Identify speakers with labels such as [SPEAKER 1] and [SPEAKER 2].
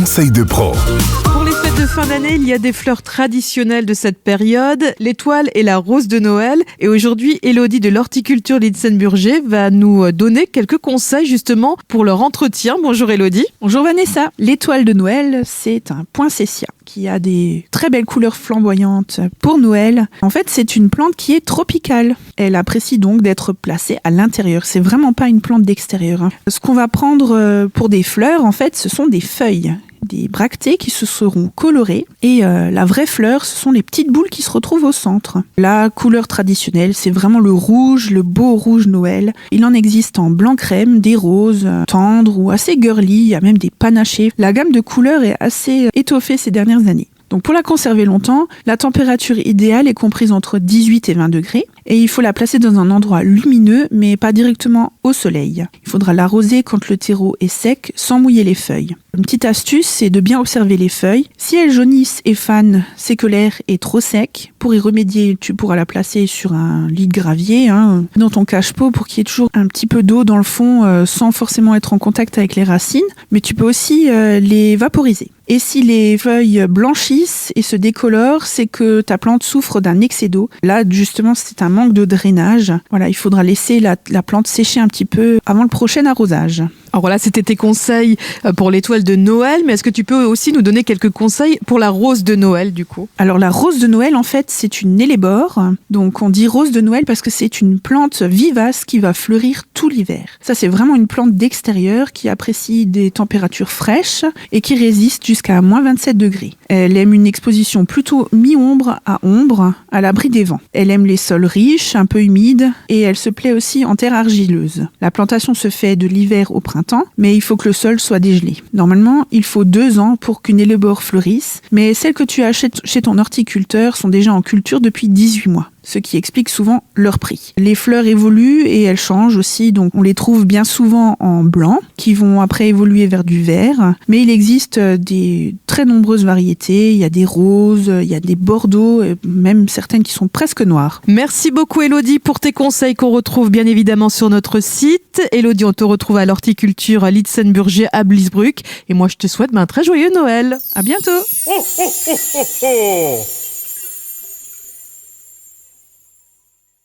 [SPEAKER 1] conseils de pro.
[SPEAKER 2] Pour les fêtes de fin d'année, il y a des fleurs traditionnelles de cette période, l'étoile et la rose de Noël. Et aujourd'hui, Élodie de l'horticulture Litzenburger va nous donner quelques conseils justement pour leur entretien. Bonjour Élodie.
[SPEAKER 3] Bonjour Vanessa. L'étoile de Noël, c'est un poinsettia qui a des très belles couleurs flamboyantes pour Noël. En fait, c'est une plante qui est tropicale. Elle apprécie donc d'être placée à l'intérieur. C'est vraiment pas une plante d'extérieur. Ce qu'on va prendre pour des fleurs, en fait, ce sont des feuilles, des bractées qui se seront colorées. Et la vraie fleur, ce sont les petites boules qui se retrouvent au centre. La couleur traditionnelle, c'est vraiment le rouge, le beau rouge Noël. Il en existe en blanc crème, des roses tendres ou assez girly, il y a même des panachés. La gamme de couleurs est assez étoffée ces dernières années. Donc pour la conserver longtemps, la température idéale est comprise entre 18 et 20 degrés et il faut la placer dans un endroit lumineux mais pas directement au soleil. Il faudra l'arroser quand le terreau est sec sans mouiller les feuilles. Une petite astuce, c'est de bien observer les feuilles. Si elles jaunissent et fanent, c'est que l'air est trop sec. Pour y remédier, tu pourras la placer sur un lit de gravier, dans ton cache-pot pour qu'il y ait toujours un petit peu d'eau dans le fond sans forcément être en contact avec les racines. Mais tu peux aussi les vaporiser. Et si les feuilles blanchissent et se décolorent, c'est que ta plante souffre d'un excès d'eau. Là, justement, c'est un manque de drainage. Voilà, il faudra laisser la plante sécher un petit peu avant le prochain arrosage.
[SPEAKER 2] Alors voilà, c'était tes conseils pour l'étoile de Noël, mais est-ce que tu peux aussi nous donner quelques conseils pour la rose de Noël du coup ?
[SPEAKER 3] Alors la rose de Noël, en fait, c'est une hellébore. Donc on dit rose de Noël parce que c'est une plante vivace qui va fleurir tout l'hiver. Ça, c'est vraiment une plante d'extérieur qui apprécie des températures fraîches et qui résiste jusqu'à moins 27 degrés. Elle aime une exposition plutôt mi-ombre à ombre, à l'abri des vents. Elle aime les sols riches, un peu humides, et elle se plaît aussi en terre argileuse. La plantation se fait de l'hiver au printemps, mais il faut que le sol soit dégelé. Normalement, il faut 2 ans pour qu'une hellébore fleurisse, mais celles que tu achètes chez ton horticulteur sont déjà en culture depuis 18 mois. Ce qui explique souvent leur prix. Les fleurs évoluent et elles changent aussi, donc on les trouve bien souvent en blanc, qui vont après évoluer vers du vert, mais il existe des très nombreuses variétés, il y a des roses, il y a des bordeaux, même certaines qui sont presque noires.
[SPEAKER 2] Merci beaucoup Élodie pour tes conseils qu'on retrouve bien évidemment sur notre site. Élodie, on te retrouve à l'horticulture Litzenburger à Bliesbruck, et moi je te souhaite un très joyeux Noël. À bientôt.
[SPEAKER 1] Ho, ho, ho, ho, ho.